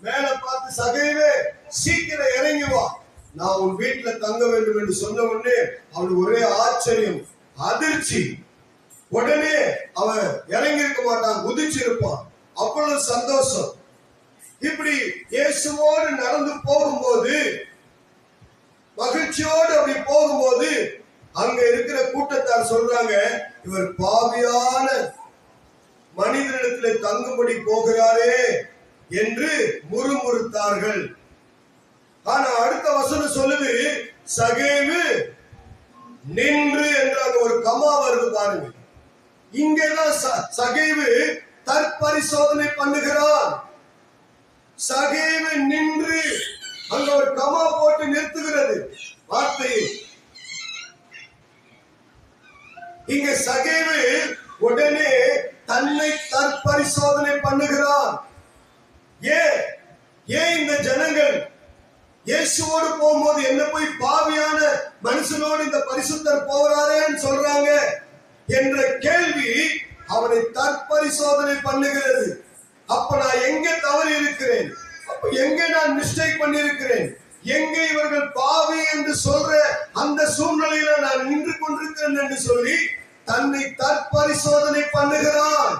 மேல பார்த்து, சகைவே சீக்கிரம் இறங்கி வா, நான் உன் வீட்டுல தங்க வேண்டும் என்று சொன்ன உடனே அவனுக்கு ஒரே ஆச்சரியம், அதிர்ச்சி. உடனே அவன் இறங்கி இருக்க மாட்டான், குதிச்சிருப்பான். அவ்வளவு சந்தோஷம். இப்படி இயேசுவோடு நடந்து போகும்போது, மகிழ்ச்சியோடு அப்படி போகும்போது, அங்க இருக்கிற கூட்டத்தார் சொல்றாங்க, இவர் பாவியான மனிதனிடத்திலே தங்கும்படி போகிறாரே என்று முறுமுறுத்தார்கள். ஆனா அடுத்த வசனம் சொல்லுது, சகேவு நின்று என்று அங்க ஒரு கமா வருது பாருங்க. இங்கதான் சகேவு தற்பரிசோதனை பண்ணுகிறான். சகேவு நின்று, அங்க ஒரு கமா போட்டு நிறுத்துகிறது வார்த்தையை. இங்க சகேவு உடனே தன்னை தற்பரிசோதனை பண்ணுகிறான். ஏன் இந்த ஜனங்கள் இயேசுவோடு போகும்போது என்ன போய் பாவியான மனுஷனோடு இந்த பரிசுத்தர் போறாரேன்னு சொல்றாங்க என்ற கேள்வி அவனை தற்பரிசோதனை பண்ணுகிறது. அப்ப நான் எங்க தவறு இருக்கிறேன், அப்ப எங்க நான் மிஸ்டேக் பண்ணிருக்கிறேன், எங்க இவர்கள் பாவி என்று சொல்ற அந்த சூழ்நிலையில நான் நின்று கொண்டிருக்கிறேன் என்று சொல்லி தன்னை தற்பரிசோதனை பண்ணுகிறான்.